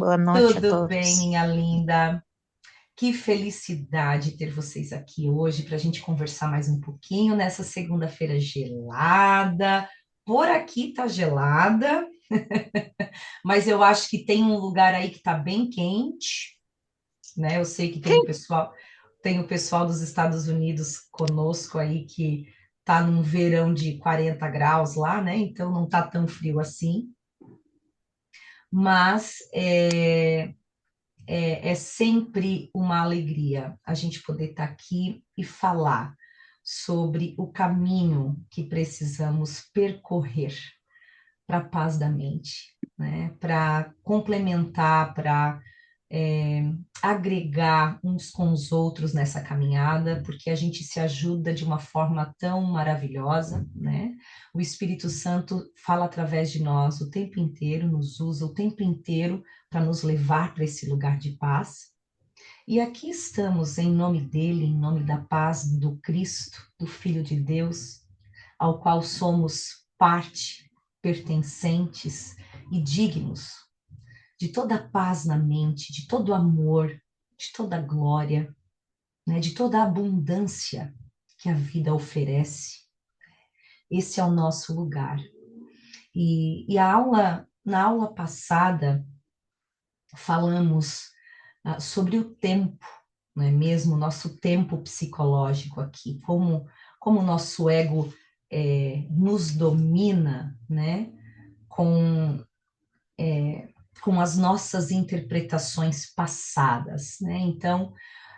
Boa noite a Tudo bem, todos. minha linda? Que felicidade ter vocês aqui hoje para a gente conversar mais um pouquinho nessa segunda-feira gelada. Por aqui tá gelada, mas eu acho que tem um lugar aí que tá bem quente, né? Eu sei que tem o pessoal dos Estados Unidos conosco aí que tá num verão de 40 graus lá, né? Então não tá tão frio assim, mas é sempre uma alegria a gente poder estar aqui e falar sobre o caminho que precisamos percorrer para a paz da mente, né? Para complementar, para é, agregar uns com os outros nessa caminhada, porque a gente se ajuda de uma forma tão maravilhosa, né? O Espírito Santo fala através de nós o tempo inteiro, nos usa o tempo inteiro para nos levar para esse lugar de paz. E aqui estamos em nome dele, em nome da paz do Cristo, do Filho de Deus, ao qual somos parte, pertencentes e dignos de toda a paz na mente, de todo o amor, de toda a glória, né, de toda a abundância que a vida oferece. Esse é o nosso lugar. Na aula passada, falamos sobre o tempo, não é mesmo? Nosso tempo psicológico aqui, como o nosso ego nos domina, né? Com com as nossas interpretações passadas, né? Então,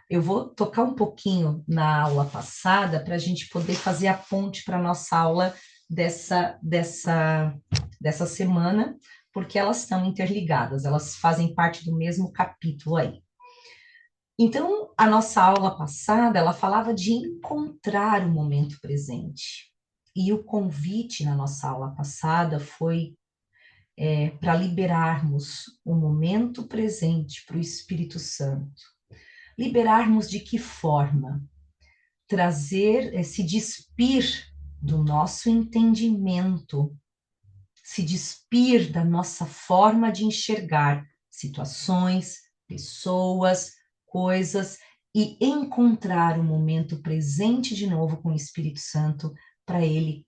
eu vou tocar um pouquinho na aula passada para a gente poder fazer a ponte para a nossa aula dessa, dessa, dessa semana, porque elas estão interligadas, elas fazem parte do mesmo capítulo aí. Então, a nossa aula passada, ela falava de encontrar o momento presente. E o convite na nossa aula passada foi para liberarmos o momento presente para o Espírito Santo. Liberarmos de que forma? Trazer, se despir do nosso entendimento, se despir da nossa forma de enxergar situações, pessoas, coisas e encontrar o momento presente de novo com o Espírito Santo para ele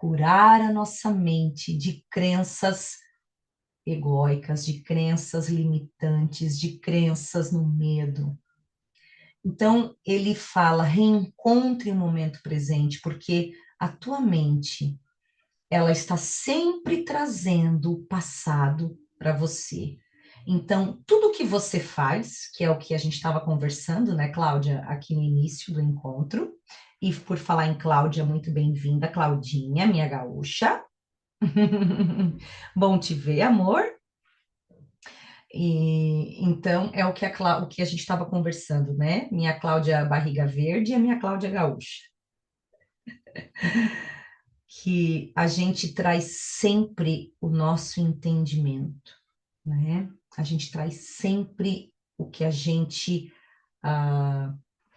curar a nossa mente de crenças egóicas, de crenças limitantes, de crenças no medo. Então, ele fala: reencontre o momento presente, porque a tua mente, ela está sempre trazendo o passado para você. Então, tudo que você faz, que é o que a gente estava conversando, né, Cláudia, aqui no início do encontro, e por falar em Cláudia, muito bem-vinda, Claudinha, minha gaúcha. Bom te ver, amor. E então é o que a gente estava conversando, né? Minha Cláudia Barriga Verde e a minha Cláudia Gaúcha, que a gente traz sempre o nosso entendimento, né? A gente traz sempre o que a gente ah,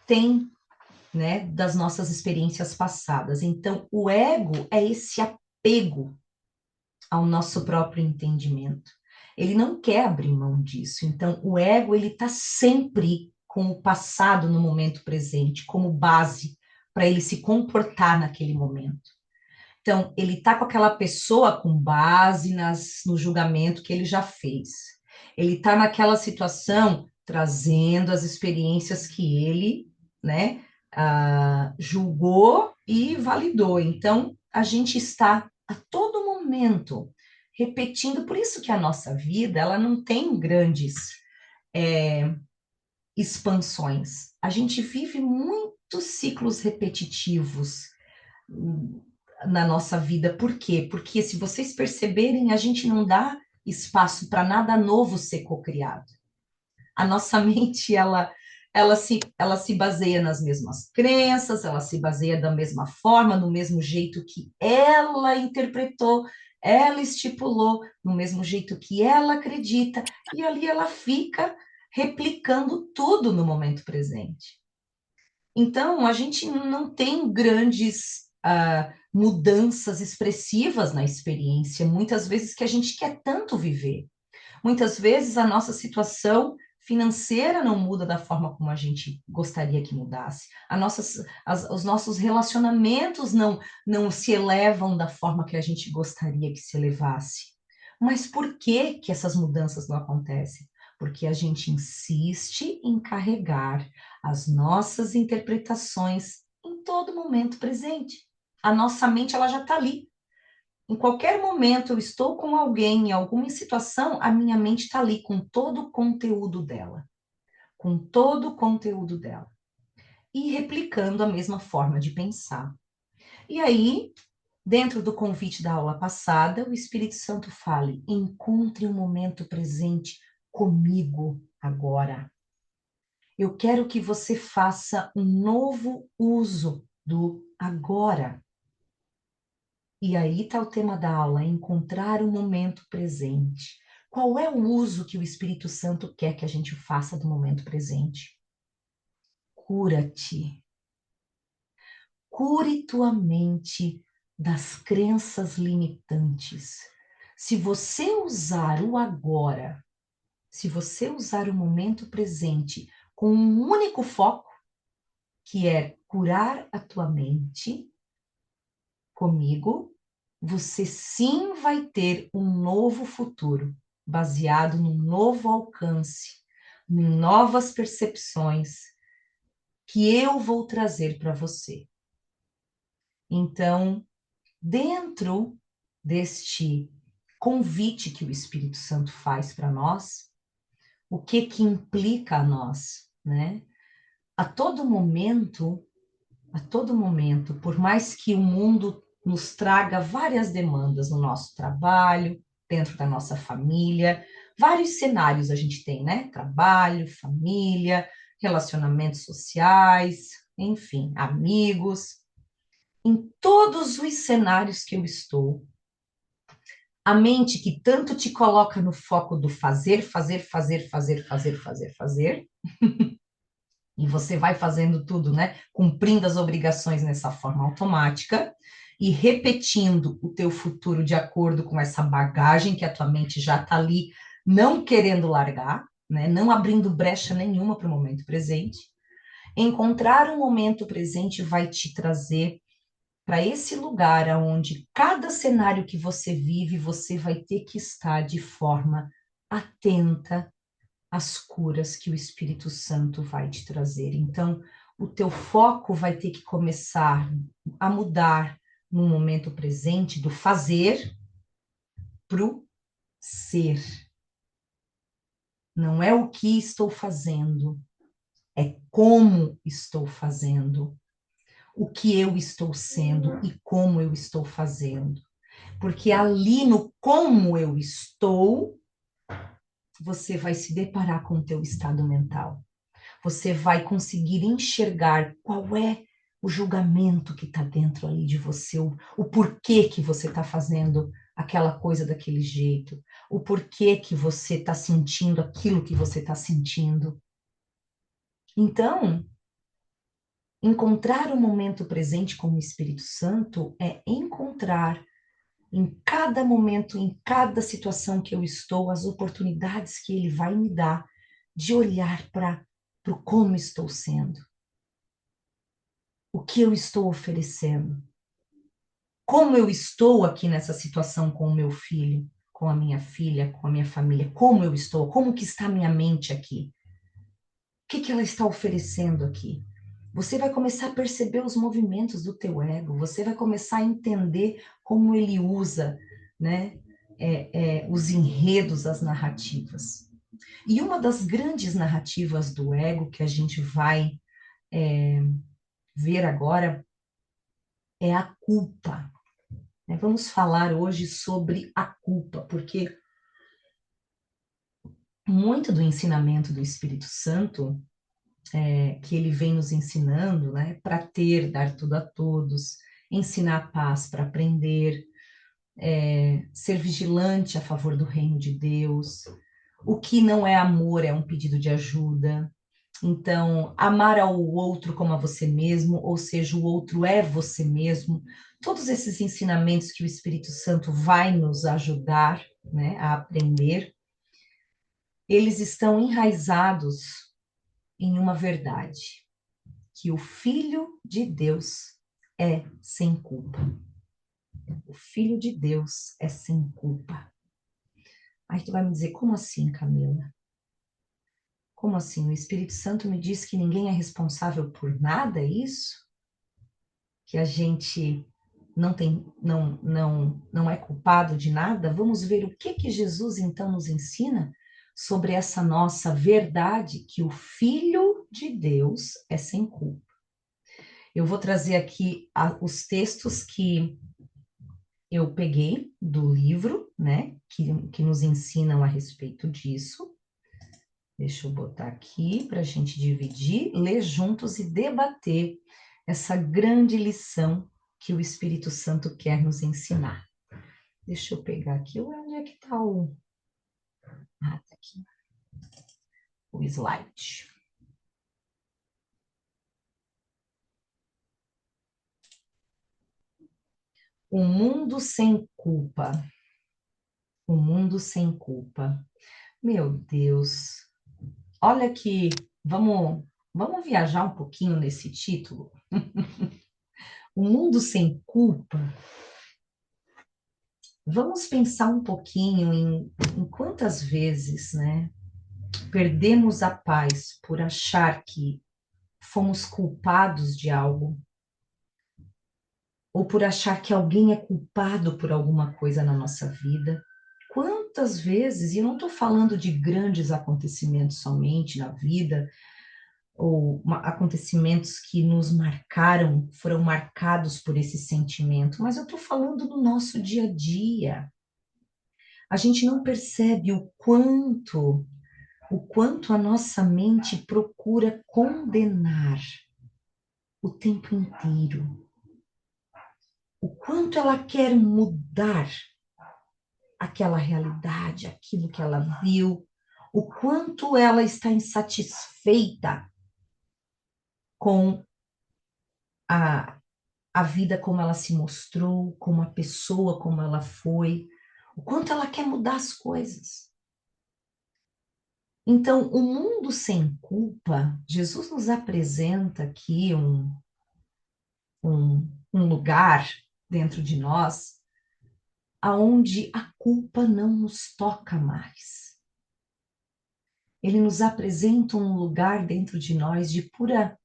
tem, né, das nossas experiências passadas. Então, o ego é esse apego ao nosso próprio entendimento. Ele não quer abrir mão disso. Então, o ego, ele está sempre com o passado no momento presente, como base para ele se comportar naquele momento. Então, ele está com aquela pessoa com base no julgamento que ele já fez. Ele está naquela situação trazendo as experiências que ele, né, julgou e validou. Então, a gente está a todo momento repetindo, por isso que a nossa vida, ela não tem grandes é, expansões. A gente vive muitos ciclos repetitivos na nossa vida. Por quê? Porque se vocês perceberem, a gente não dá espaço para nada novo ser cocriado. A nossa mente, ela se baseia nas mesmas crenças, ela se baseia da mesma forma, no mesmo jeito que ela interpretou, ela estipulou, no mesmo jeito que ela acredita, e ali ela fica replicando tudo no momento presente. Então, a gente não tem grandes mudanças expressivas na experiência, muitas vezes que a gente quer tanto viver. Muitas vezes a nossa situação financeira não muda da forma como a gente gostaria que mudasse. Os nossos relacionamentos não se elevam da forma que a gente gostaria que se elevasse. Mas por que que essas mudanças não acontecem? Porque a gente insiste em carregar as nossas interpretações em todo momento presente. A nossa mente ela já está ali. Em qualquer momento eu estou com alguém, em alguma situação, a minha mente está ali com todo o conteúdo dela. Com todo o conteúdo dela. E replicando a mesma forma de pensar. E aí, dentro do convite da aula passada, o Espírito Santo fala: encontre um momento presente comigo agora. Eu quero que você faça um novo uso do agora. E aí está o tema da aula, encontrar o momento presente. Qual é o uso que o Espírito Santo quer que a gente faça do momento presente? Cura-te. Cure tua mente das crenças limitantes. Se você usar o agora, se você usar o momento presente com um único foco, que é curar a tua mente, comigo, você sim vai ter um novo futuro, baseado num novo alcance, em novas percepções que eu vou trazer para você. Então, dentro deste convite que o Espírito Santo faz para nós, o que que implica a nós, né? A todo momento, por mais que o mundo nos traga várias demandas no nosso trabalho, dentro da nossa família, vários cenários a gente tem, né? Trabalho, família, relacionamentos sociais, enfim, amigos. Em todos os cenários que eu estou, a mente que tanto te coloca no foco do fazer, fazer, fazer, fazer, fazer, fazer, fazer, e você vai fazendo tudo, né? Cumprindo as obrigações nessa forma automática e repetindo o teu futuro de acordo com essa bagagem que a tua mente já está ali, não querendo largar, né? Não abrindo brecha nenhuma para o momento presente. Encontrar o momento presente vai te trazer para esse lugar onde cada cenário que você vive, você vai ter que estar de forma atenta às curas que o Espírito Santo vai te trazer. Então, o teu foco vai ter que começar a mudar no momento presente do fazer para o ser. Não é o que estou fazendo, é como estou fazendo, o que eu estou sendo e como eu estou fazendo. Porque ali no como eu estou, você vai se deparar com o teu estado mental. Você vai conseguir enxergar qual é o julgamento que está dentro ali de você, o porquê que você está fazendo aquela coisa daquele jeito, o porquê que você está sentindo aquilo que você está sentindo. Então, encontrar o momento presente com o Espírito Santo é encontrar em cada momento, em cada situação que eu estou, as oportunidades que ele vai me dar de olhar para o como estou sendo, o que eu estou oferecendo, como eu estou aqui nessa situação com o meu filho, com a minha filha, com a minha família, como eu estou, como que está a minha mente aqui, o que que ela está oferecendo aqui. Você vai começar a perceber os movimentos do teu ego, você vai começar a entender como ele usa, né, os enredos, as narrativas. E uma das grandes narrativas do ego que a gente vai ver agora é a culpa. Né? Vamos falar hoje sobre a culpa, porque muito do ensinamento do Espírito Santo, que ele vem nos ensinando, né, para ter, dar tudo a todos, ensinar a paz para aprender, ser vigilante a favor do reino de Deus. O que não é amor é um pedido de ajuda. Então, amar ao outro como a você mesmo, ou seja, o outro é você mesmo. Todos esses ensinamentos que o Espírito Santo vai nos ajudar, né, a aprender, eles estão enraizados em uma verdade, que o Filho de Deus é sem culpa. O Filho de Deus é sem culpa. Aí tu vai me dizer, como assim, Camila? Como assim? O Espírito Santo me diz que ninguém é responsável por nada, é isso? Que a gente não é culpado de nada? Vamos ver o que Jesus então nos ensina sobre essa nossa verdade, que o Filho de Deus é sem culpa. Eu vou trazer aqui os textos que eu peguei do livro, né, que nos ensinam a respeito disso. Deixa eu botar aqui para a gente dividir, ler juntos e debater essa grande lição que o Espírito Santo quer nos ensinar. Deixa eu pegar aqui, onde é que está o... Ah, tá aqui. O slide. O mundo sem culpa. O mundo sem culpa. Meu Deus. Olha que vamos viajar um pouquinho nesse título. O mundo sem culpa. Vamos pensar um pouquinho em quantas vezes, né, perdemos a paz por achar que fomos culpados de algo, ou por achar que alguém é culpado por alguma coisa na nossa vida. Quantas vezes, e eu não estou falando de grandes acontecimentos somente na vida, ou acontecimentos que nos marcaram, foram marcados por esse sentimento, mas eu estou falando do nosso dia a dia. A gente não percebe o quanto a nossa mente procura condenar o tempo inteiro, o quanto ela quer mudar aquela realidade, aquilo que ela viu, o quanto ela está insatisfeita com a, a vida como ela se mostrou, como a pessoa como ela foi, o quanto ela quer mudar as coisas. Então, o mundo sem culpa, Jesus nos apresenta aqui um lugar dentro de nós aonde a culpa não nos toca mais. Ele nos apresenta um lugar dentro de nós de pura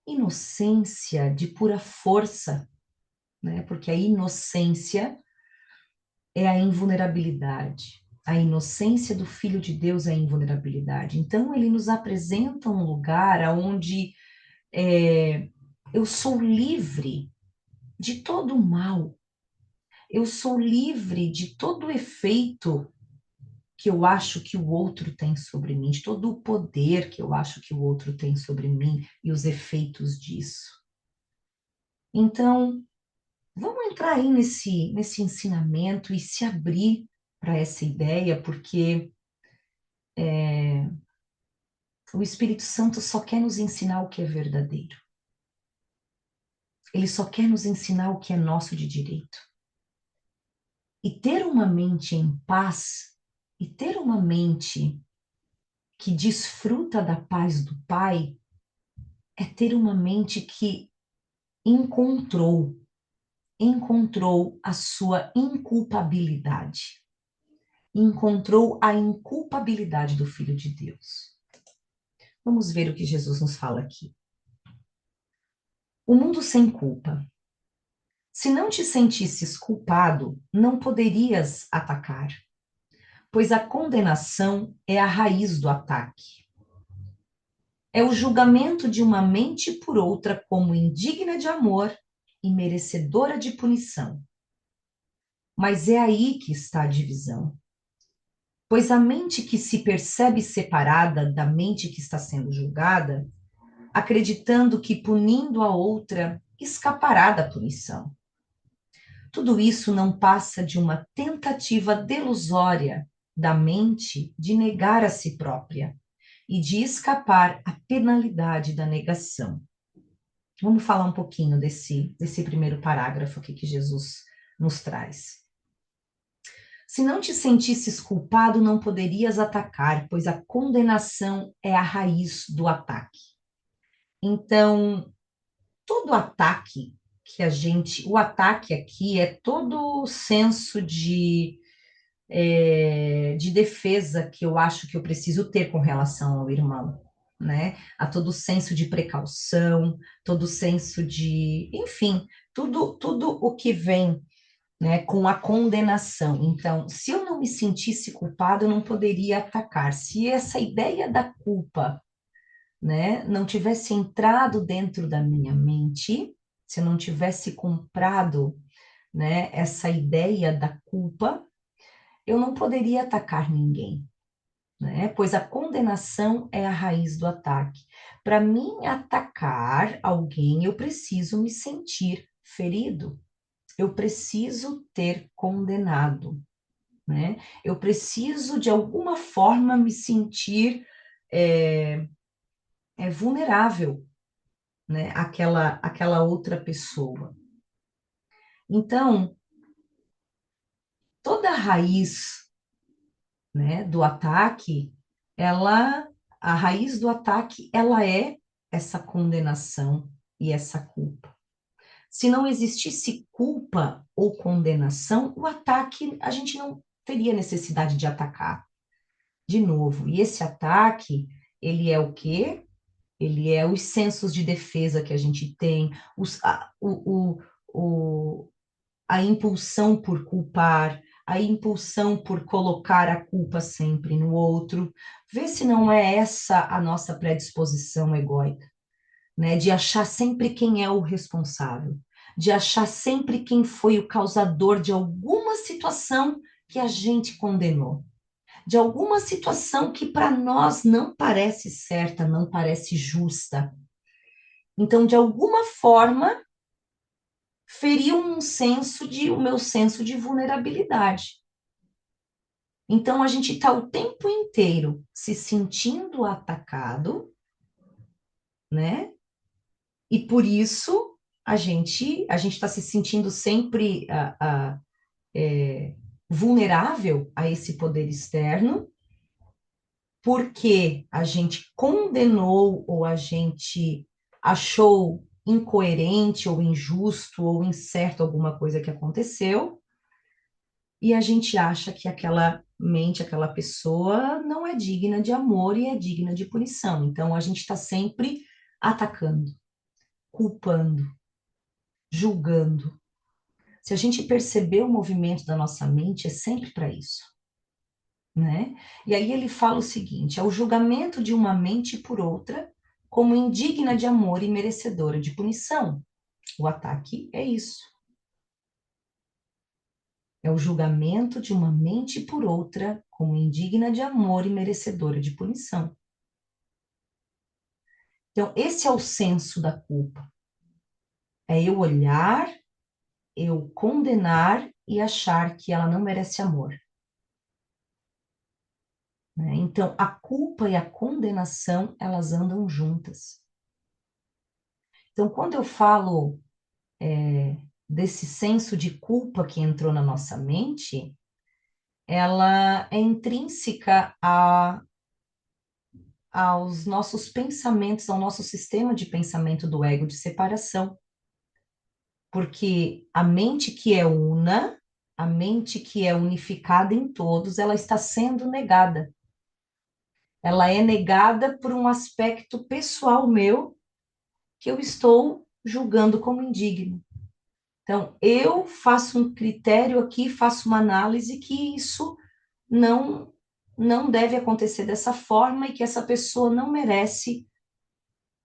inocência, de pura força, né? Porque a inocência é a invulnerabilidade. A inocência do Filho de Deus é a invulnerabilidade. Então, ele nos apresenta um lugar onde eu sou livre de todo o mal. Eu sou livre de todo o efeito que eu acho que o outro tem sobre mim, de todo o poder que eu acho que o outro tem sobre mim e os efeitos disso. Então, vamos entrar aí nesse ensinamento e se abrir para essa ideia, porque o Espírito Santo só quer nos ensinar o que é verdadeiro. Ele só quer nos ensinar o que é nosso de direito. E ter uma mente em paz, e ter uma mente que desfruta da paz do Pai, é ter uma mente que encontrou a sua inculpabilidade. Encontrou a inculpabilidade do Filho de Deus. Vamos ver o que Jesus nos fala aqui. O mundo sem culpa. Se não te sentisses culpado, não poderias atacar, pois a condenação é a raiz do ataque. É o julgamento de uma mente por outra como indigna de amor e merecedora de punição. Mas é aí que está a divisão. Pois a mente que se percebe separada da mente que está sendo julgada, acreditando que punindo a outra escapará da punição. Tudo isso não passa de uma tentativa delusória da mente de negar a si própria e de escapar à penalidade da negação. Vamos falar um pouquinho desse primeiro parágrafo aqui que Jesus nos traz. Se não te sentisses culpado, não poderias atacar, pois a condenação é a raiz do ataque. Então, todo ataque o ataque aqui é todo o senso de defesa que eu acho que eu preciso ter com relação ao irmão, né? A todo o senso de precaução, todo o senso de, enfim, tudo o que vem, né, com a condenação. Então, se eu não me sentisse culpado, eu não poderia atacar. Se essa ideia da culpa, né, não tivesse entrado dentro da minha mente, se eu não tivesse comprado, né, essa ideia da culpa, eu não poderia atacar ninguém, né? Pois a condenação é a raiz do ataque. Para mim atacar alguém, eu preciso me sentir ferido. Eu preciso ter condenado, né? Eu preciso, de alguma forma, me sentir vulnerável, né? Aquela outra pessoa. Então, toda a raiz, né, do ataque, a raiz do ataque, ela é essa condenação e essa culpa. Se não existisse culpa ou condenação, o ataque, a gente não teria necessidade de atacar de novo. E esse ataque, ele é o quê? Ele é os sensos de defesa que a gente tem, o, a impulsão por culpar, a impulsão por colocar a culpa sempre no outro. Vê se não é essa a nossa predisposição egóica, né? De achar sempre quem é o responsável, de achar sempre quem foi o causador de alguma situação que a gente condenou, de alguma situação que para nós não parece certa, não parece justa. Então, de alguma forma, feriu o meu senso de vulnerabilidade. Então, a gente está o tempo inteiro se sentindo atacado, né? E por isso a gente está se sentindo sempre vulnerável a esse poder externo, porque a gente condenou ou a gente achou incoerente ou injusto ou incerto alguma coisa que aconteceu, e a gente acha que aquela mente, aquela pessoa não é digna de amor e é digna de punição. Então a gente está sempre atacando, culpando, julgando. Se a gente perceber o movimento da nossa mente, é sempre para isso, né? E aí ele fala o seguinte: é o julgamento de uma mente por outra como indigna de amor e merecedora de punição. O ataque é isso. É o julgamento de uma mente por outra como indigna de amor e merecedora de punição. Então, esse é o senso da culpa. É eu olhar, eu condenar e achar que ela não merece amor, né? Então, a culpa e a condenação, elas andam juntas. Então, quando eu falo desse senso de culpa que entrou na nossa mente, ela é intrínseca aos nossos pensamentos, ao nosso sistema de pensamento do ego de separação. Porque a mente que é una, a mente que é unificada em todos, ela está sendo negada. Ela é negada por um aspecto pessoal meu que eu estou julgando como indigno. Então, eu faço um critério aqui, faço uma análise que isso não não deve acontecer dessa forma e que essa pessoa não merece,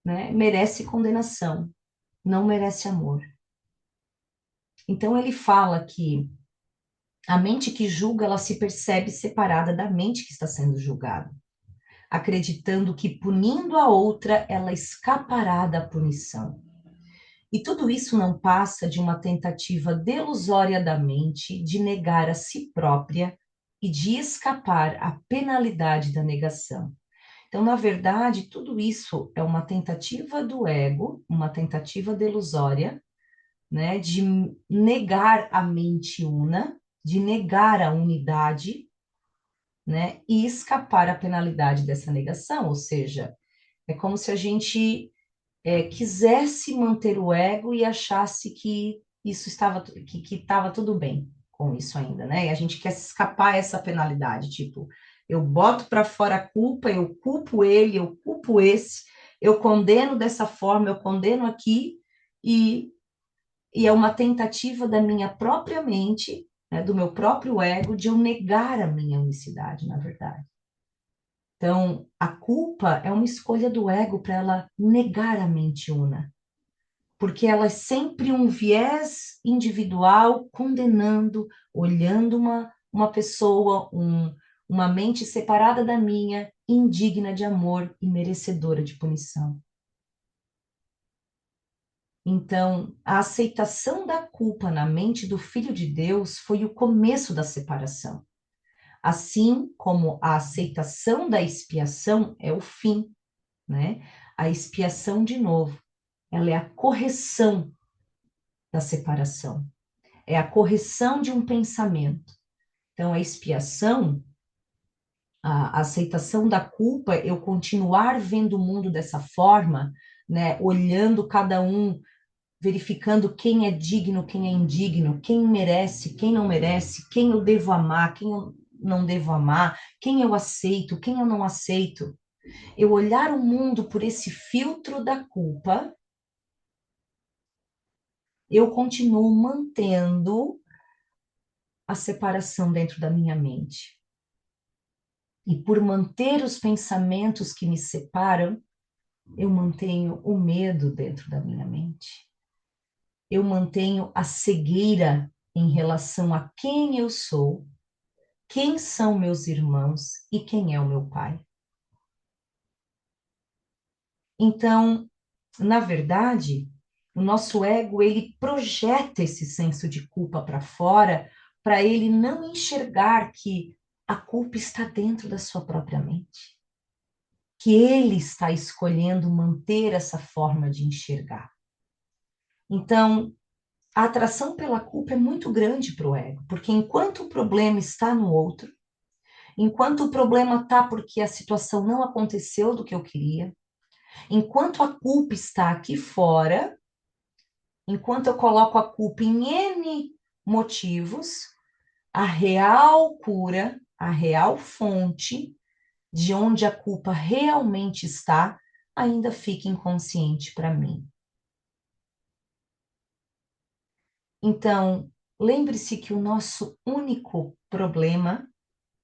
né, merece condenação, não merece amor. Então ele fala que a mente que julga, ela se percebe separada da mente que está sendo julgada, acreditando que punindo a outra, ela escapará da punição. E tudo isso não passa de uma tentativa delusória da mente de negar a si própria e de escapar à penalidade da negação. Então, na verdade, tudo isso é uma tentativa do ego, uma tentativa delusória, né, de negar a mente una de negar a unidade, né, e escapar à penalidade dessa negação, ou seja, é como se a gente quisesse manter o ego e achasse que isso estava tudo bem com isso ainda, né? E a gente quer se escapar essa penalidade, tipo, eu boto para fora a culpa, eu culpo ele, eu culpo esse, eu condeno dessa forma, eu condeno aqui, e, e é uma tentativa da minha própria mente, né, do meu próprio ego, de eu negar a minha unicidade, na verdade. Então, a culpa é uma escolha do ego para ela negar a mente una, porque ela é sempre um viés individual condenando, olhando uma pessoa, uma mente separada da minha, indigna de amor e merecedora de punição. Então, a aceitação da culpa na mente do Filho de Deus foi o começo da separação, assim como a aceitação da expiação é o fim, né? A expiação, de novo, ela é a correção da separação, é a correção de um pensamento. Então, a expiação, a aceitação da culpa, eu continuar vendo o mundo dessa forma, né? Olhando cada um, verificando quem é digno, quem é indigno, quem merece, quem não merece, quem eu devo amar, quem eu não devo amar, quem eu aceito, quem eu não aceito. Eu olhar o mundo por esse filtro da culpa, eu continuo mantendo a separação dentro da minha mente. E por manter os pensamentos que me separam, eu mantenho o medo dentro da minha mente. Eu mantenho a cegueira em relação a quem eu sou, quem são meus irmãos e quem é o meu pai. Então, na verdade, o nosso ego, ele projeta esse senso de culpa para fora, para ele não enxergar que a culpa está dentro da sua própria mente, que ele está escolhendo manter essa forma de enxergar. Então, a atração pela culpa é muito grande para o ego, porque enquanto o problema está no outro, enquanto o problema está porque a situação não aconteceu do que eu queria, enquanto a culpa está aqui fora, enquanto eu coloco a culpa em N motivos, a real cura, a real fonte de onde a culpa realmente está, ainda fica inconsciente para mim. Então, lembre-se que o nosso único problema,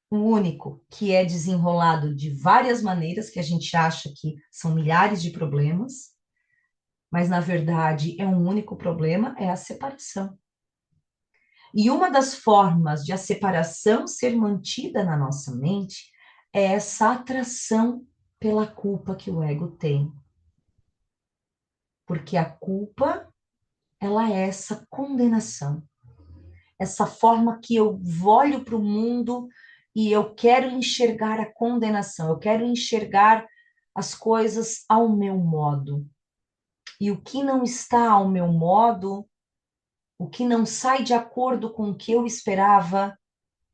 o único que é desenrolado de várias maneiras, que a gente acha que são milhares de problemas, mas na verdade é um único problema, é a separação. E uma das formas de a separação ser mantida na nossa mente é essa atração pela culpa que o ego tem. Porque a culpa, ela é essa condenação, essa forma que eu olho para o mundo e eu quero enxergar a condenação, eu quero enxergar as coisas ao meu modo. E o que não está ao meu modo, o que não sai de acordo com o que eu esperava,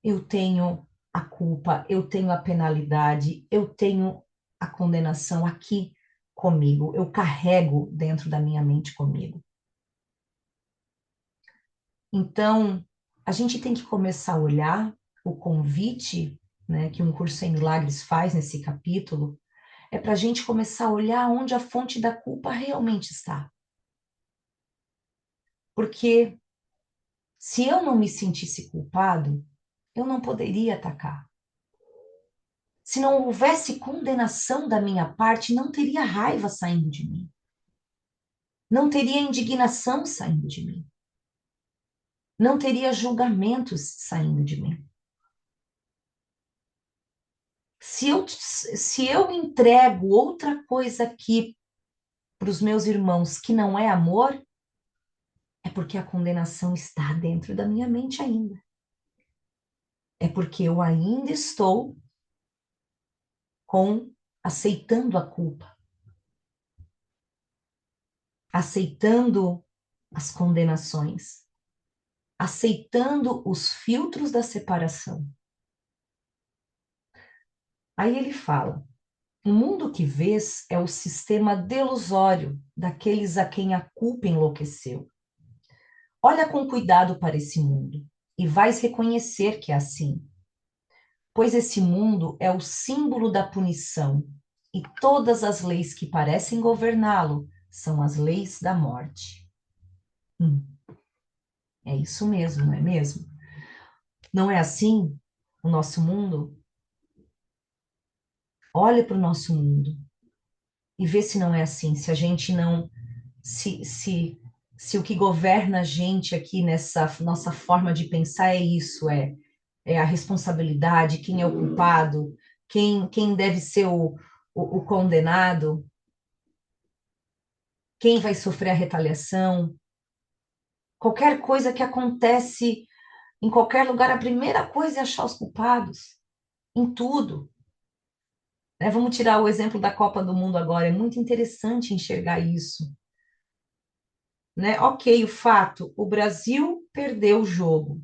eu tenho a culpa, eu tenho a penalidade, eu tenho a condenação aqui comigo, eu carrego dentro da minha mente comigo. Então, a gente tem que começar a olhar o convite, né, que um curso em milagres faz nesse capítulo, é para a gente começar a olhar onde a fonte da culpa realmente está. Porque se eu não me sentisse culpado, eu não poderia atacar. Se não houvesse condenação da minha parte, não teria raiva saindo de mim. Não teria indignação saindo de mim. Não teria julgamentos saindo de mim. Se eu entrego outra coisa aqui para os meus irmãos que não é amor, é porque a condenação está dentro da minha mente ainda. É porque eu ainda estou aceitando a culpa, aceitando as condenações, aceitando os filtros da separação. Aí ele fala: o mundo que vês é o sistema delusório daqueles a quem a culpa enlouqueceu. Olha com cuidado para esse mundo e vais reconhecer que é assim, pois esse mundo é o símbolo da punição e todas as leis que parecem governá-lo são as leis da morte. É isso mesmo, não é mesmo? Não é assim o nosso mundo? Olha para o nosso mundo e vê se não é assim, se a gente não, se o que governa a gente aqui nessa nossa forma de pensar é isso, é a responsabilidade, quem é o culpado, quem deve ser o condenado, quem vai sofrer a retaliação. Qualquer coisa que acontece em qualquer lugar, a primeira coisa é achar os culpados, em tudo. Né? Vamos tirar o exemplo da Copa do Mundo agora, é muito interessante enxergar isso. Né? Ok, o fato, o Brasil perdeu o jogo,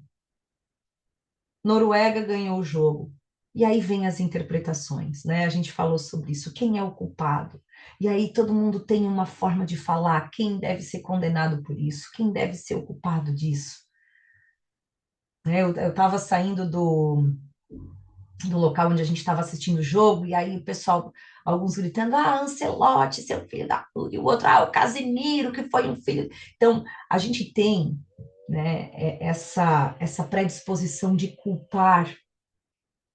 Noruega ganhou o jogo. E aí vem as interpretações, né? A gente falou sobre isso. Quem é o culpado? E aí todo mundo tem uma forma de falar. Quem deve ser condenado por isso? Quem deve ser o culpado disso? Né? Eu estava saindo do local onde a gente estava assistindo o jogo, e aí o pessoal, alguns gritando, Ancelotti, seu filho da puta, e o outro, o Casemiro, que foi um filho. Então, a gente tem, né, essa predisposição de culpar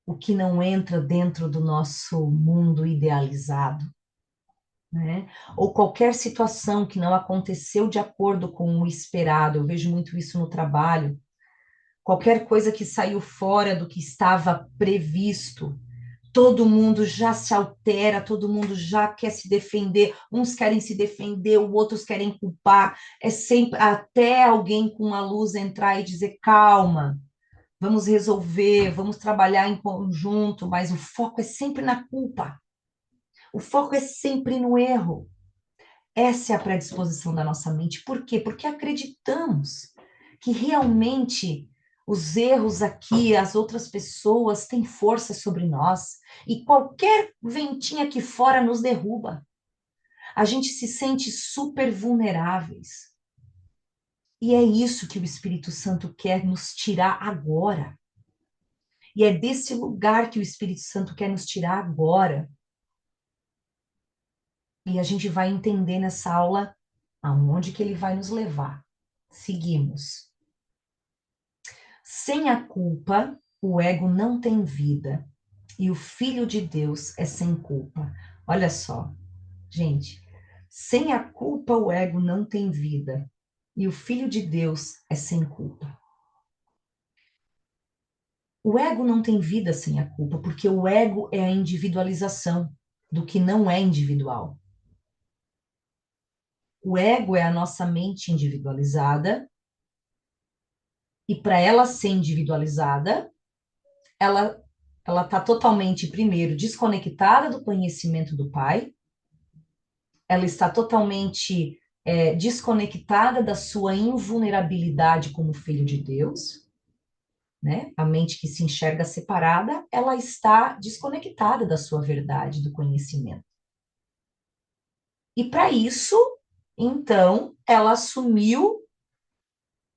o que não entra dentro do nosso mundo idealizado, né? Ou qualquer situação que não aconteceu de acordo com o esperado, eu vejo muito isso no trabalho, qualquer coisa que saiu fora do que estava previsto, todo mundo já se altera, todo mundo já quer se defender, uns querem se defender, outros querem culpar, é sempre até alguém com uma luz entrar e dizer, calma, vamos resolver, vamos trabalhar em conjunto, mas o foco é sempre na culpa. O foco é sempre no erro. Essa é a predisposição da nossa mente. Por quê? Porque acreditamos que realmente os erros aqui, as outras pessoas têm força sobre nós e qualquer ventinho aqui fora nos derruba. A gente se sente super vulneráveis. E é isso que o Espírito Santo quer nos tirar agora. E é desse lugar que o Espírito Santo quer nos tirar agora. E a gente vai entender nessa aula aonde que ele vai nos levar. Seguimos. Sem a culpa, o ego não tem vida. E o Filho de Deus é sem culpa. Olha só, gente. Sem a culpa, o ego não tem vida. E o Filho de Deus é sem culpa. O ego não tem vida sem a culpa, porque o ego é a individualização do que não é individual. O ego é a nossa mente individualizada, e para ela ser individualizada, ela está totalmente, primeiro, desconectada do conhecimento do Pai, ela está totalmente desconectada da sua invulnerabilidade como filho de Deus, né? A mente que se enxerga separada, ela está desconectada da sua verdade, do conhecimento. E para isso, então, ela assumiu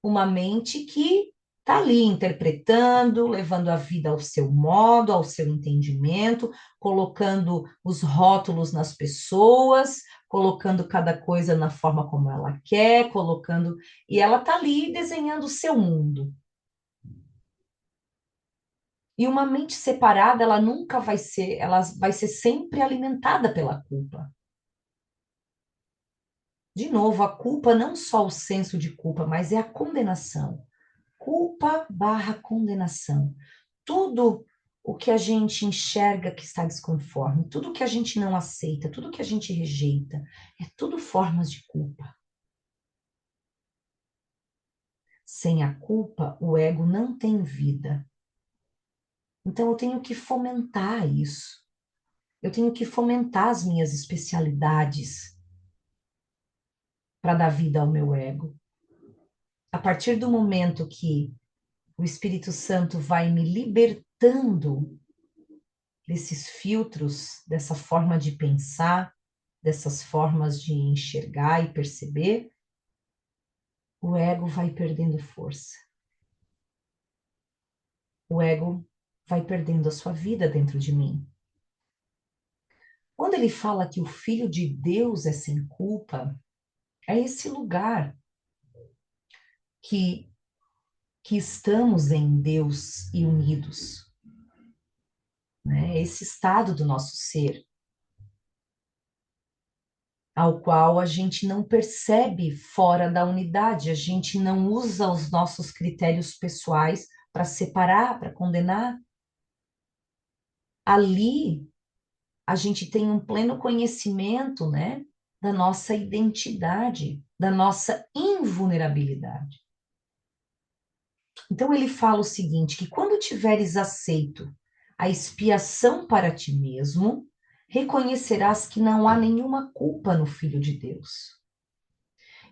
uma mente que está ali interpretando, levando a vida ao seu modo, ao seu entendimento, colocando os rótulos nas pessoas, colocando cada coisa na forma como ela quer, colocando. E ela está ali desenhando o seu mundo. E uma mente separada, ela nunca vai ser, ela vai ser sempre alimentada pela culpa. De novo, a culpa não só o senso de culpa, mas é a condenação. Culpa barra condenação. Tudo o que a gente enxerga que está desconforme, tudo que a gente não aceita, tudo que a gente rejeita, é tudo formas de culpa. Sem a culpa, o ego não tem vida. Então eu tenho que fomentar isso. Eu tenho que fomentar as minhas especialidades para dar vida ao meu ego. a partir do momento que o Espírito Santo vai me libertando desses filtros, dessa forma de pensar, dessas formas de enxergar e perceber, o ego vai perdendo força. O ego vai perdendo a sua vida dentro de mim. Quando ele fala que o Filho de Deus é sem culpa, é esse lugar que estamos em Deus e unidos, né? Esse estado do nosso ser, ao qual a gente não percebe fora da unidade, a gente não usa os nossos critérios pessoais para separar, para condenar. Ali, a gente tem um pleno conhecimento, né, da nossa identidade, da nossa invulnerabilidade. Então ele fala o seguinte, que quando tiveres aceito a expiação para ti mesmo, reconhecerás que não há nenhuma culpa no Filho de Deus.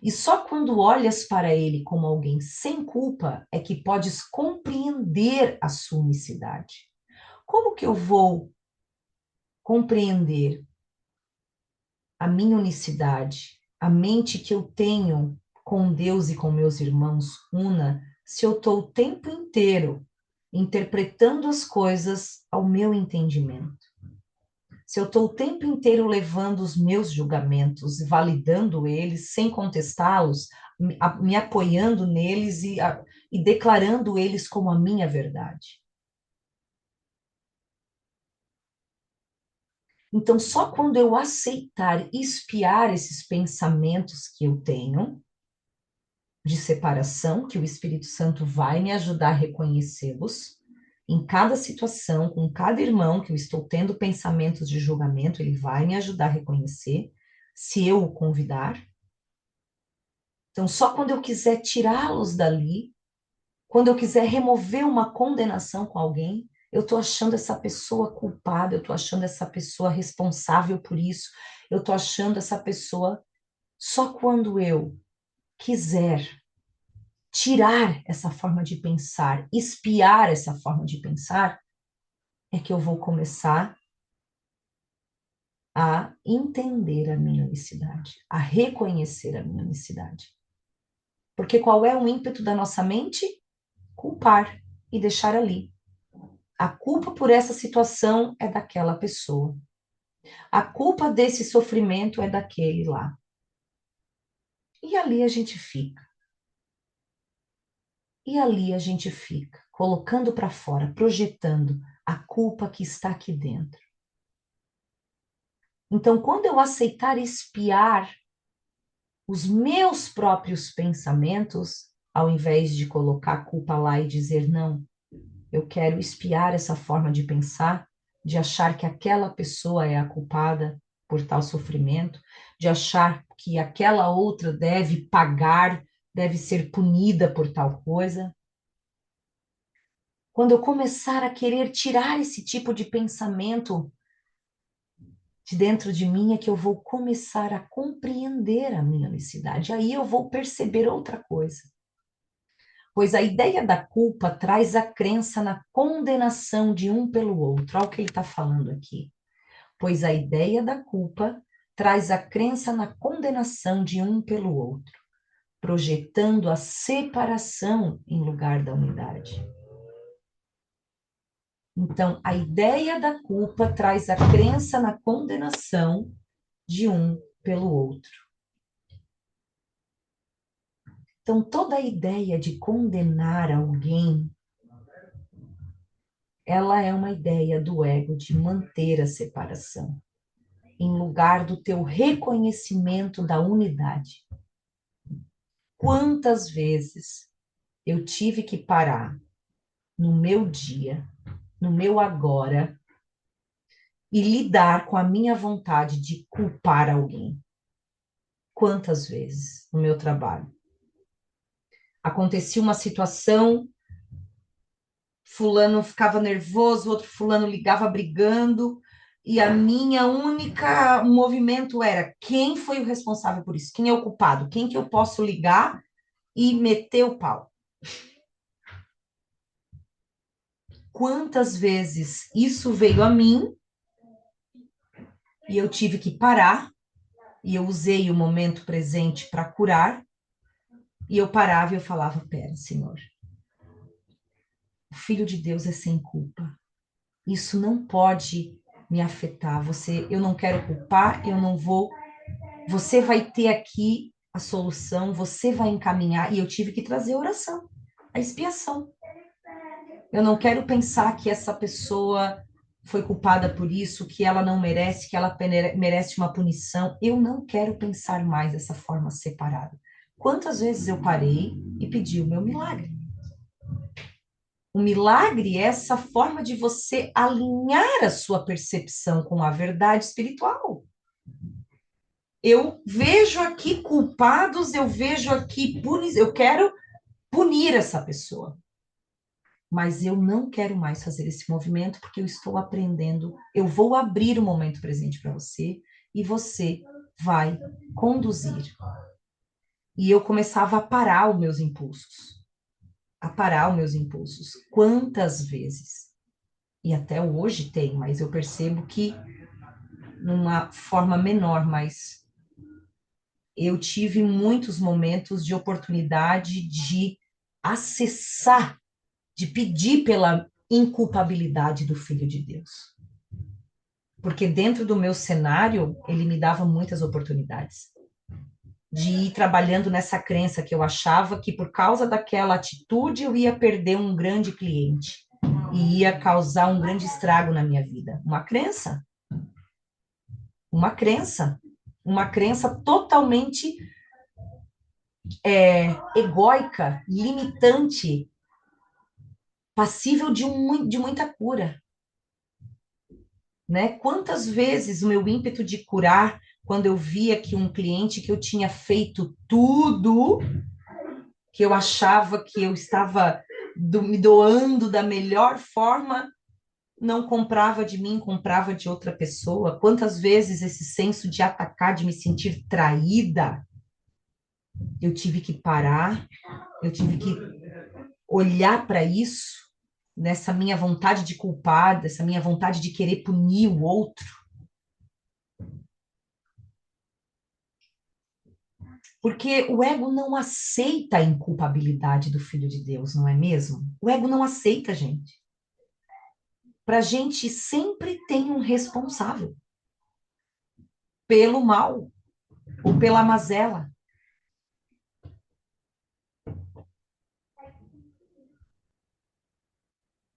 E só quando olhas para ele como alguém sem culpa é que podes compreender a sua unicidade. Como que eu vou compreender a minha unicidade, a mente que eu tenho com Deus e com meus irmãos una, se eu estou o tempo inteiro interpretando as coisas ao meu entendimento? Se eu estou o tempo inteiro levando os meus julgamentos, validando eles, sem contestá-los, me apoiando neles e declarando eles como a minha verdade. Então, só quando eu aceitar espiar esses pensamentos que eu tenho, de separação, que o Espírito Santo vai me ajudar a reconhecê-los, em cada situação, com cada irmão que eu estou tendo pensamentos de julgamento, ele vai me ajudar a reconhecer, se eu o convidar. Então, só quando eu quiser tirá-los dali, quando eu quiser remover uma condenação com alguém, eu estou achando essa pessoa culpada, eu estou achando essa pessoa responsável por isso, eu estou achando essa pessoa. Só quando eu quiser tirar essa forma de pensar, espiar essa forma de pensar, é que eu vou começar a entender a minha unicidade, a reconhecer a minha unicidade. Porque qual é o ímpeto da nossa mente? Culpar e deixar ali. A culpa por essa situação é daquela pessoa. A culpa desse sofrimento é daquele lá. E ali a gente fica. E ali a gente fica, colocando para fora, projetando a culpa que está aqui dentro. Então, quando eu aceitar espiar os meus próprios pensamentos, ao invés de colocar a culpa lá e dizer não, eu quero espiar essa forma de pensar, de achar que aquela pessoa é a culpada por tal sofrimento, de achar que aquela outra deve pagar, deve ser punida por tal coisa. Quando eu começar a querer tirar esse tipo de pensamento de dentro de mim, é que eu vou começar a compreender a minha unicidade. Aí eu vou perceber outra coisa. Pois a ideia da culpa traz a crença na condenação de um pelo outro. Olha o que ele está falando aqui. Pois a ideia da culpa traz a crença na condenação de um pelo outro, projetando a separação em lugar da unidade. Então, a ideia da culpa traz a crença na condenação de um pelo outro. Então, toda a ideia de condenar alguém, ela é uma ideia do ego de manter a separação, em lugar do teu reconhecimento da unidade. Quantas vezes eu tive que parar no meu dia, no meu agora, e lidar com a minha vontade de culpar alguém? Quantas vezes no meu trabalho? Acontecia uma situação, fulano ficava nervoso, outro fulano ligava brigando, e a minha única movimento era: quem foi o responsável por isso? Quem é o culpado? Quem que eu posso ligar e meter o pau. Quantas vezes isso veio a mim e eu tive que parar, e eu usei o momento presente para curar, e eu parava e eu falava, pera, Senhor, o Filho de Deus é sem culpa. Isso não pode me afetar. Eu não quero culpar, eu não vou. Você vai ter aqui a solução, você vai encaminhar, e eu tive que trazer a oração, a expiação. Eu não quero pensar que essa pessoa foi culpada por isso, que ela não merece, que ela merece uma punição. Eu não quero pensar mais dessa forma separada. Quantas vezes eu parei e pedi o meu milagre? O milagre é essa forma de você alinhar a sua percepção com a verdade espiritual. Eu vejo aqui culpados, eu vejo aqui eu quero punir essa pessoa. Mas eu não quero mais fazer esse movimento porque eu estou aprendendo. Eu vou abrir o momento presente para você e você vai conduzir. E eu começava a parar os meus impulsos. A parar os meus impulsos. Quantas vezes? E até hoje tem, mas eu percebo que numa forma menor, mas eu tive muitos momentos de oportunidade de acessar, de pedir pela inculpabilidade do Filho de Deus. Porque dentro do meu cenário, ele me dava muitas oportunidades de ir trabalhando nessa crença que eu achava que por causa daquela atitude eu ia perder um grande cliente e ia causar um grande estrago na minha vida. Uma crença, uma crença totalmente egóica, limitante, passível de muita cura. Né? Quantas vezes o meu ímpeto de curar, quando eu via que um cliente que eu tinha feito tudo, que eu achava que eu estava me doando da melhor forma, não comprava de mim, comprava de outra pessoa. Quantas vezes esse senso de atacar, de me sentir traída, eu tive que parar, eu tive que olhar para isso, nessa minha vontade de culpar, dessa minha vontade de querer punir o outro. Porque o ego não aceita a inculpabilidade do Filho de Deus, não é mesmo? O ego não aceita, gente. Para a gente sempre tem um responsável pelo mal ou pela mazela.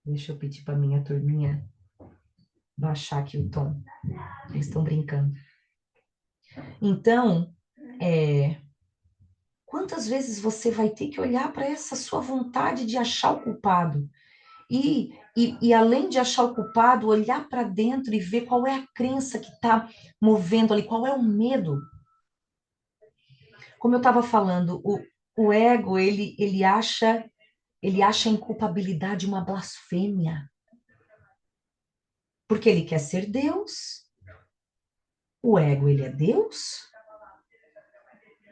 Deixa eu pedir para minha turminha baixar aqui o tom. Eles estão brincando. Então, quantas vezes você vai ter que olhar para essa sua vontade de achar o culpado? E além de achar o culpado, olhar para dentro e ver qual é a crença que está movendo ali, qual é o medo. Como eu estava falando, o ego, ele acha a inculpabilidade uma blasfêmia. Porque ele quer ser Deus. O ego, ele é Deus.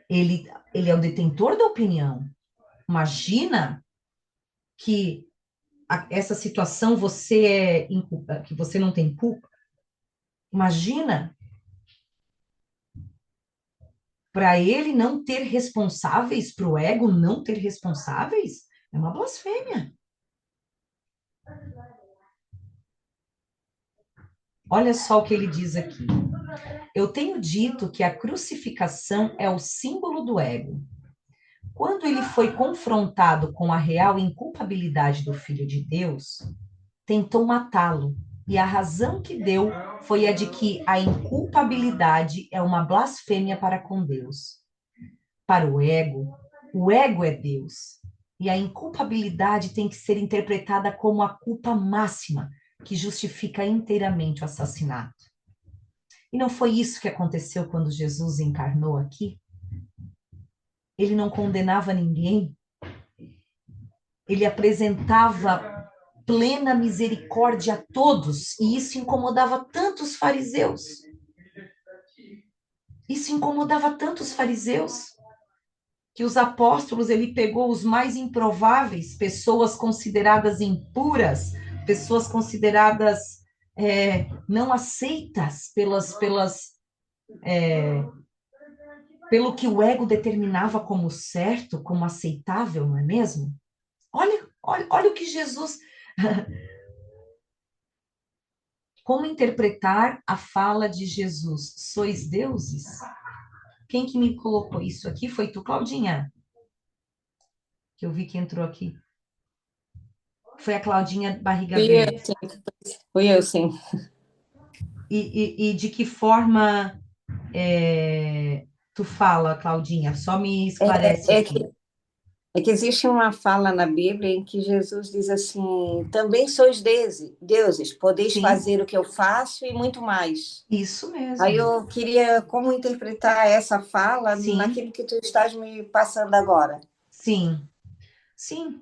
Ele é o detentor da opinião. Imagina que essa situação que você não tem culpa. Imagina para ele não ter responsáveis, para o ego não ter responsáveis, é uma blasfêmia. Olha só o que ele diz aqui. Eu tenho dito que a crucificação é o símbolo do ego. Quando ele foi confrontado com a real inculpabilidade do Filho de Deus, tentou matá-lo. E a razão que deu foi a de que a inculpabilidade é uma blasfêmia para com Deus. Para o ego é Deus. E a inculpabilidade tem que ser interpretada como a culpa máxima, que justifica inteiramente o assassinato. E não foi isso que aconteceu quando Jesus encarnou aqui? Ele não condenava ninguém. Ele apresentava plena misericórdia a todos, e isso incomodava tanto os fariseus. Isso incomodava tanto os fariseus. que os apóstolos, ele pegou os mais improváveis, pessoas consideradas impuras, pessoas consideradas não aceitas pelo que o ego determinava como certo, como aceitável, não é mesmo? Olha o que Jesus... Como interpretar a fala de Jesus? Sois deuses? Quem que me colocou isso aqui? Foi tu, Claudinha? Que eu vi que entrou aqui. Foi a Claudinha Barriga Fui eu, Verde. sim. Fui eu, sim. E de que forma tu fala, Claudinha? Só me esclarece É aqui. que, é que existe uma fala na Bíblia em que Jesus diz assim: também sois deuses, podeis Sim, fazer o que eu faço e muito mais. isso Aí mesmo. eu queria como interpretar essa fala Sim, naquilo que tu estás me passando agora. sim, sim.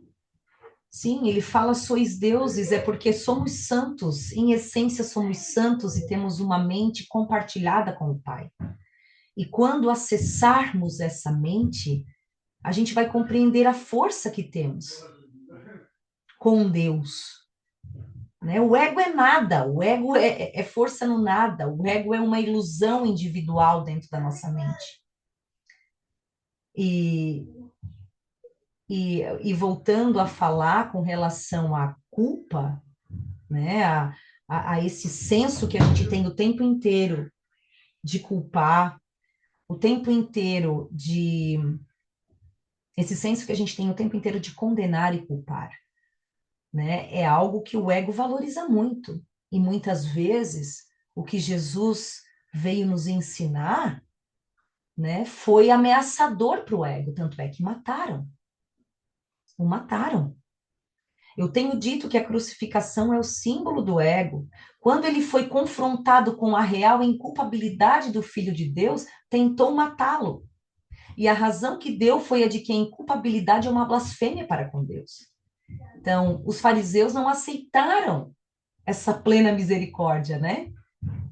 Sim, ele fala sois deuses, é porque somos santos, em essência somos santos e temos uma mente compartilhada com o Pai. E quando acessarmos essa mente, a gente vai compreender a força que temos com Deus. Né? O ego é nada, o ego é força no nada, o ego é uma ilusão individual dentro da nossa mente. E, e voltando a falar com relação à culpa, né? A esse senso que a gente tem o tempo inteiro de culpar, o tempo inteiro de. Esse senso que a gente tem o tempo inteiro de condenar e culpar, né? É algo que o ego valoriza muito. E muitas vezes o que Jesus veio nos ensinar, né, foi ameaçador para o ego, tanto é que mataram. O mataram. Eu tenho dito que a crucificação é o símbolo do ego. Quando ele foi confrontado com a real inculpabilidade do Filho de Deus, tentou matá-lo. E a razão que deu foi a de que a inculpabilidade é uma blasfêmia para com Deus. Então, os fariseus não aceitaram essa plena misericórdia, né?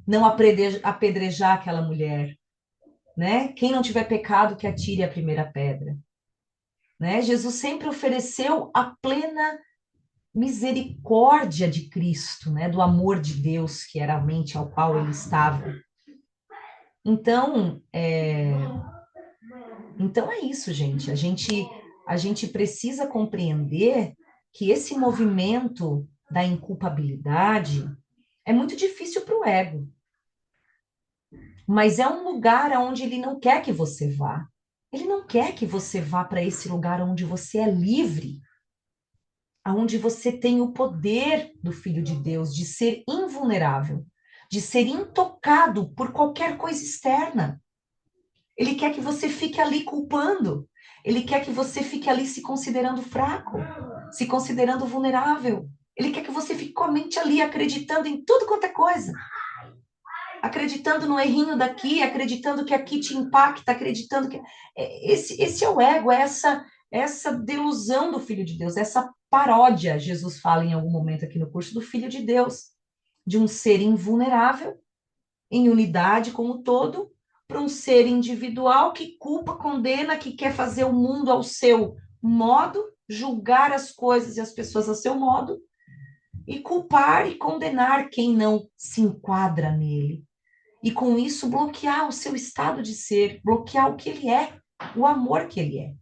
Não apedrejar aquela mulher, né? Quem não tiver pecado, que atire a primeira pedra, né? Jesus sempre ofereceu a plena misericórdia de Cristo, né? Do amor de Deus, que era a mente ao qual ele estava. Então, então é isso, gente. A gente precisa compreender que esse movimento da inculpabilidade é muito difícil para o ego, mas é um lugar onde ele não quer que você vá. Ele não quer que você vá para esse lugar onde você é livre, onde você tem o poder do Filho de Deus de ser invulnerável, de ser intocado por qualquer coisa externa. Ele quer que você fique ali culpando. Ele quer que você fique ali se considerando fraco, se considerando vulnerável. Ele quer que você fique com a mente ali acreditando em tudo quanto é coisa. Acreditando no errinho daqui, acreditando que aqui te impacta, acreditando que... Esse é o ego, é essa delusão do Filho de Deus, essa paródia, Jesus fala em algum momento aqui no curso, do Filho de Deus, de um ser invulnerável, em unidade com o todo, para um ser individual que culpa, condena, que quer fazer o mundo ao seu modo, julgar as coisas e as pessoas ao seu modo, e culpar e condenar quem não se enquadra nele. E com isso bloquear o seu estado de ser, bloquear o que ele é, o amor que ele é.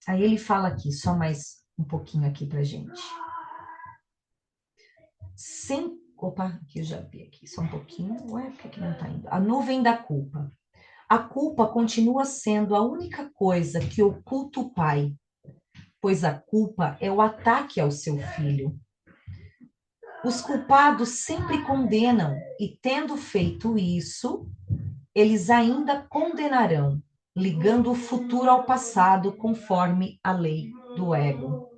Aí ele fala aqui, só mais um pouquinho aqui para gente. Opa, aqui eu já vi aqui, só um pouquinho. Ué, por que não está indo? A nuvem da culpa. A culpa continua sendo a única coisa que oculta o pai, pois a culpa é o ataque ao seu filho. Os culpados sempre condenam, e tendo feito isso, eles ainda condenarão, ligando o futuro ao passado conforme a lei do ego.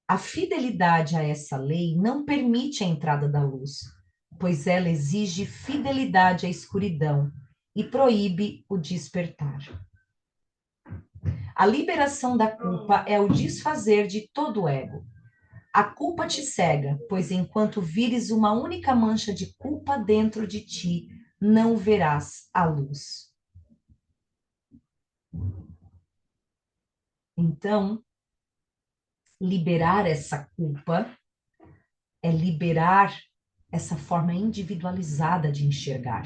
A fidelidade a essa lei não permite a entrada da luz, pois ela exige fidelidade à escuridão e proíbe o despertar. A liberação da culpa é o desfazer de todo o ego. A culpa te cega, pois enquanto vires uma única mancha de culpa dentro de ti, não verás a luz. Então, liberar essa culpa é liberar essa forma individualizada de enxergar.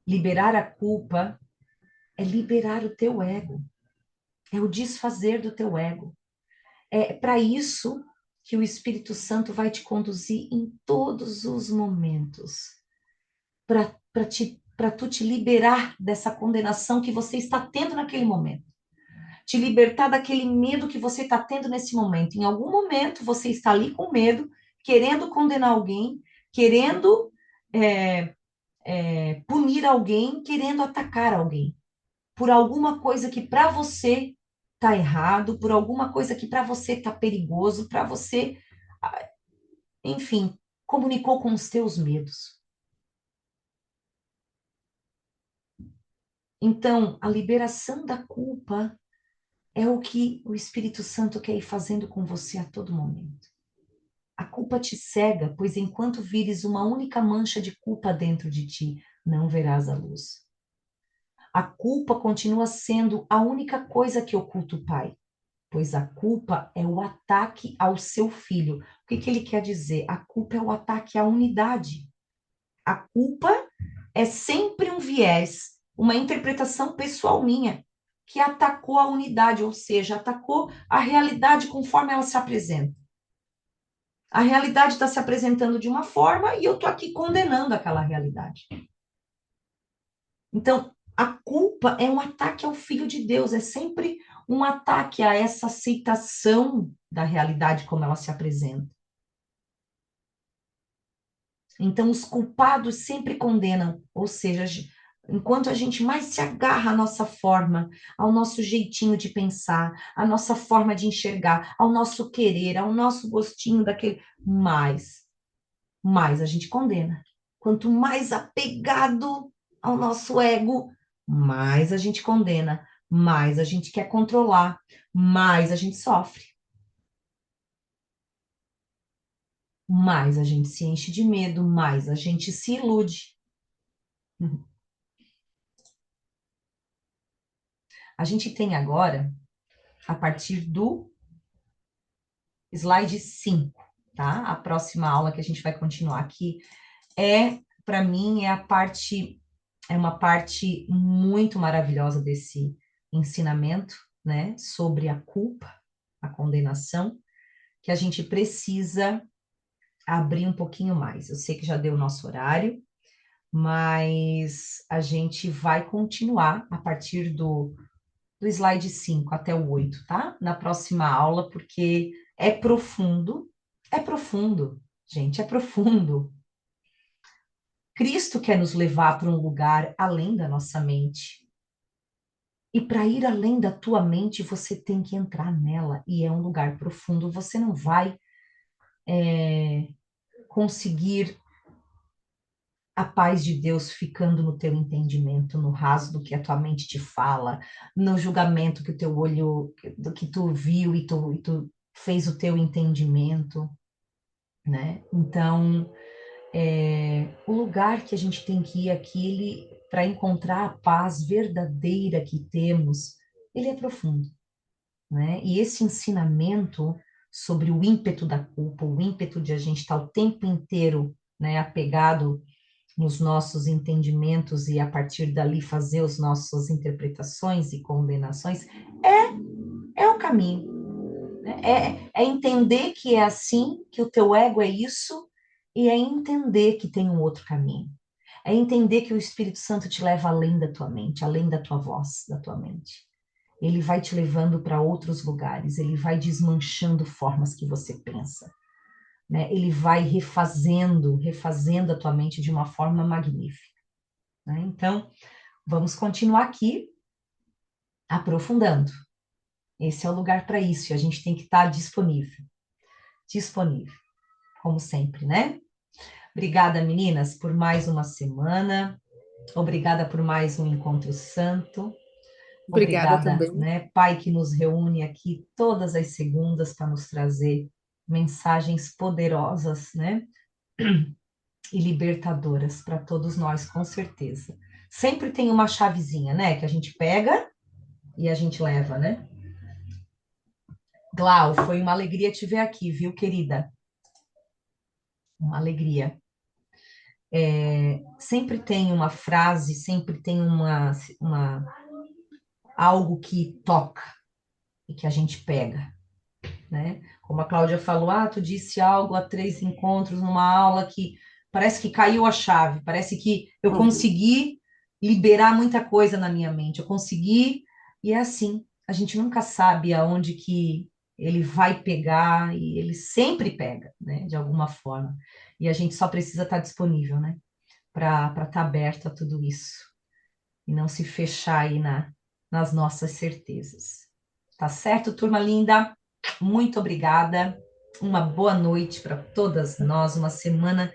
Liberar a culpa é liberar o teu ego, é o desfazer do teu ego. É para isso que o Espírito Santo vai te conduzir em todos os momentos, para tu te liberar dessa condenação que você está tendo naquele momento. Te libertar daquele medo que você está tendo nesse momento. Em algum momento você está ali com medo, querendo condenar alguém, querendo punir alguém, querendo atacar alguém. Por alguma coisa que para você está errado, por alguma coisa que para você está perigoso, para você, enfim, comunicou com os teus medos. Então, a liberação da culpa é o que o Espírito Santo quer ir fazendo com você a todo momento. A culpa te cega, pois enquanto vires uma única mancha de culpa dentro de ti, não verás a luz. A culpa continua sendo a única coisa que oculta o Pai, pois a culpa é o ataque ao seu filho. O que ele quer dizer? A culpa é o ataque à unidade. A culpa é sempre um viés, uma interpretação pessoal minha, que atacou a unidade, ou seja, atacou a realidade conforme ela se apresenta. A realidade está se apresentando de uma forma e eu estou aqui condenando aquela realidade. Então, a culpa é um ataque ao Filho de Deus, é sempre um ataque a essa aceitação da realidade como ela se apresenta. Então, os culpados sempre condenam, ou seja, enquanto a gente mais se agarra à nossa forma, ao nosso jeitinho de pensar, à nossa forma de enxergar, ao nosso querer, ao nosso gostinho daquele, mais a gente condena. Quanto mais apegado ao nosso ego, mais a gente condena, mais a gente quer controlar, mais a gente sofre. Mais a gente se enche de medo, mais a gente se ilude. A gente tem agora, a partir do slide 5, tá? A próxima aula que a gente vai continuar aqui para mim, é uma parte muito maravilhosa desse ensinamento, né? Sobre a culpa, a condenação, que a gente precisa abrir um pouquinho mais. Eu sei que já deu o nosso horário, mas a gente vai continuar a partir do slide 5 até o 8, tá? Na próxima aula, porque é profundo, gente, é profundo. Cristo quer nos levar para um lugar além da nossa mente. E para ir além da tua mente, você tem que entrar nela, e é um lugar profundo. Você não vai conseguir a paz de Deus ficando no teu entendimento, no raso do que a tua mente te fala, no julgamento que o teu olho, do que tu viu e tu fez o teu entendimento, né? Então, o lugar que a gente tem que ir aqui, para encontrar a paz verdadeira que temos, ele é profundo, né? E esse ensinamento sobre o ímpeto da culpa, o ímpeto de a gente estar o tempo inteiro, né, apegado nos nossos entendimentos e a partir dali fazer as nossas interpretações e condenações, é o caminho. Né? É entender que é assim, que o teu ego é isso, e é entender que tem um outro caminho. É entender que o Espírito Santo te leva além da tua mente, além da tua voz, da tua mente. Ele vai te levando para outros lugares, ele vai desmanchando formas que você pensa. Né? Ele vai refazendo a tua mente de uma forma magnífica. Né? Então, vamos continuar aqui aprofundando. Esse é o lugar para isso, e a gente tem que estar disponível, como sempre, né? Obrigada, meninas, por mais uma semana. Obrigada por mais um encontro santo. Obrigada Obrigada, também. né, Pai, que nos reúne aqui todas as segundas para nos trazer mensagens poderosas, né? e libertadoras para todos nós, com certeza. Sempre tem uma chavezinha, né? Que a gente pega e a gente leva, né? Glau, foi uma alegria te ver aqui, viu, querida? Uma alegria. Sempre tem uma frase, sempre tem algo que toca e que a gente pega, né? Como a Cláudia falou, tu disse algo há 3 encontros numa aula que parece que caiu a chave, parece que eu Uhum. consegui liberar muita coisa na minha mente, eu consegui, e é assim, a gente nunca sabe aonde que ele vai pegar, e ele sempre pega, né, de alguma forma, e a gente só precisa estar disponível, né, para estar aberto a tudo isso, e não se fechar aí nas nossas certezas. Tá certo, turma linda? Muito obrigada. Uma boa noite para todas nós, uma semana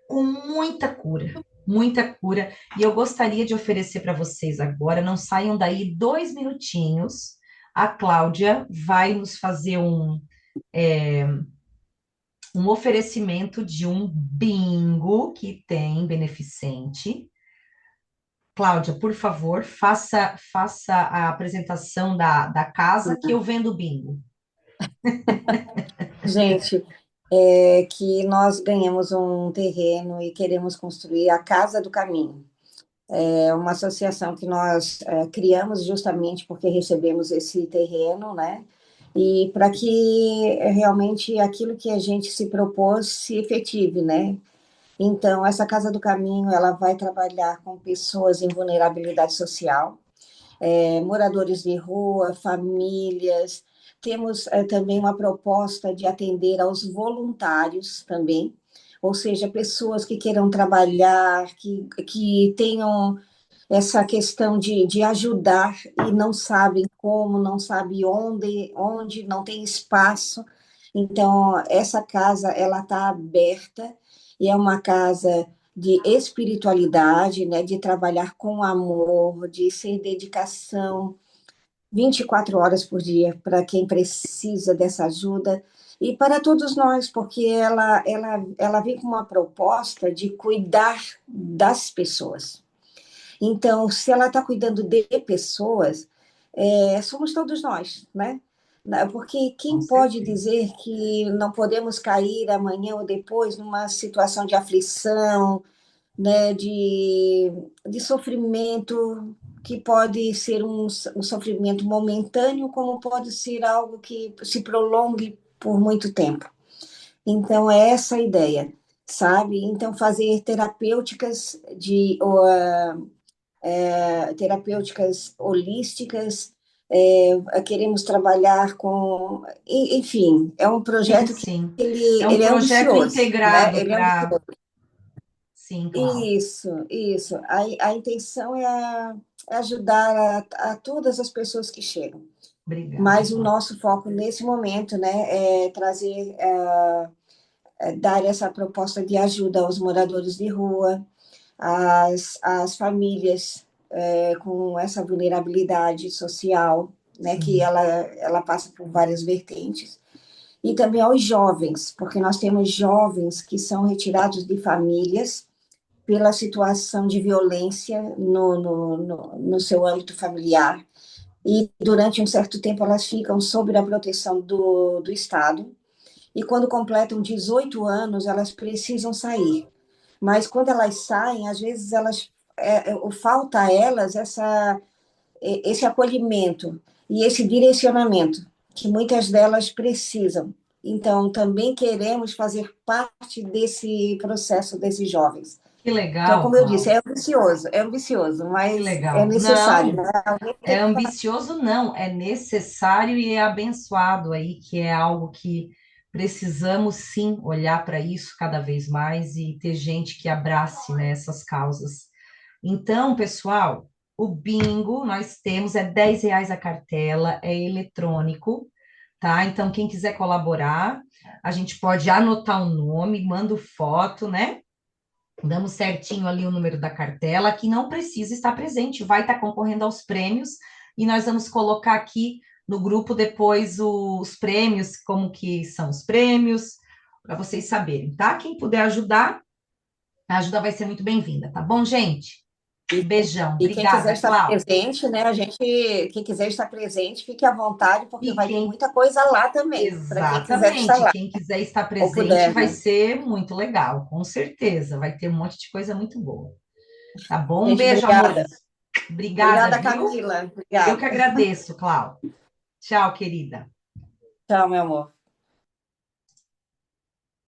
com muita cura, muita cura. E eu gostaria de oferecer para vocês agora, não saiam daí 2 minutinhos. A Cláudia vai nos fazer um oferecimento de um bingo que tem beneficente. Cláudia, por favor, faça a apresentação da casa que eu vendo bingo. Gente, que nós ganhamos um terreno e queremos construir a Casa do Caminho. É uma associação que nós criamos justamente porque recebemos esse terreno, né? E para que realmente aquilo que a gente se propôs se efetive, né? Então, essa Casa do Caminho, ela vai trabalhar com pessoas em vulnerabilidade social, moradores de rua, famílias. Temos também uma proposta de atender aos voluntários também, ou seja, pessoas que queiram trabalhar, que tenham essa questão de ajudar e não sabem como, não sabem onde não tem espaço. Então, essa casa, ela está aberta e é uma casa de espiritualidade, né, de trabalhar com amor, de ser dedicação 24 horas por dia para quem precisa dessa ajuda e para todos nós, porque ela vem com uma proposta de cuidar das pessoas. Então, se ela está cuidando de pessoas, somos todos nós, né? Porque Com quem pode certeza. dizer que não podemos cair amanhã ou depois numa situação de aflição, né, de sofrimento, que pode ser um sofrimento momentâneo, como pode ser algo que se prolongue por muito tempo. Então, é essa a ideia, sabe? Então, fazer terapêuticas terapêuticas holísticas, queremos trabalhar com, enfim, é um Sim, projeto que sim. É um ele é projeto ambicioso, né? integrado Ele é para. ambicioso. Sim, Cláudia. Isso. A intenção é ajudar a todas as pessoas que chegam. Obrigada, Mas o Cláudia. nosso foco nesse momento, né, é trazer, dar essa proposta de ajuda aos moradores de rua, às famílias com essa vulnerabilidade social, né, que Sim, ela passa por várias vertentes, e também aos jovens, porque nós temos jovens que são retirados de famílias pela situação de violência no seu âmbito familiar, e durante um certo tempo elas ficam sob a proteção do Estado, e quando completam 18 anos, elas precisam sair. Mas quando elas saem, às vezes falta a elas esse acolhimento e esse direcionamento que muitas delas precisam. Então, também queremos fazer parte desse processo desses jovens. que Então, legal, como eu disse, Cláudia. é ambicioso, Que mas é legal. necessário, Não, né? Alguém é tem que... ambicioso, não. É necessário e é abençoado aí, que é algo que precisamos sim olhar para isso cada vez mais e ter gente que abrace, né, essas causas. Então, pessoal, o bingo nós temos é R$ 10 a cartela, é eletrônico, tá? Então, quem quiser colaborar, a gente pode anotar o nome, manda foto, né? Damos certinho ali o número da cartela, que não precisa estar presente, vai estar concorrendo aos prêmios, e nós vamos colocar aqui no grupo depois os prêmios, como que são os prêmios, para vocês saberem, tá? Quem puder ajudar, A ajuda vai ser muito bem-vinda, tá bom, gente? Um E, beijão. e quem quiser Obrigada, estar Clau. presente, né? Quem quiser estar presente, fique à vontade, porque E vai ter quem muita coisa lá também, para quem quiser estar Exatamente, lá, quem quiser estar ou presente puder, vai né? ser muito legal, com certeza. Vai ter um monte de coisa muito boa. Tá bom? Um Gente, beijo, obrigada. amores. Obrigada, Obrigada, viu? Camila. Eu que Obrigada. agradeço, Clau. Tchau, querida. Tchau, meu amor.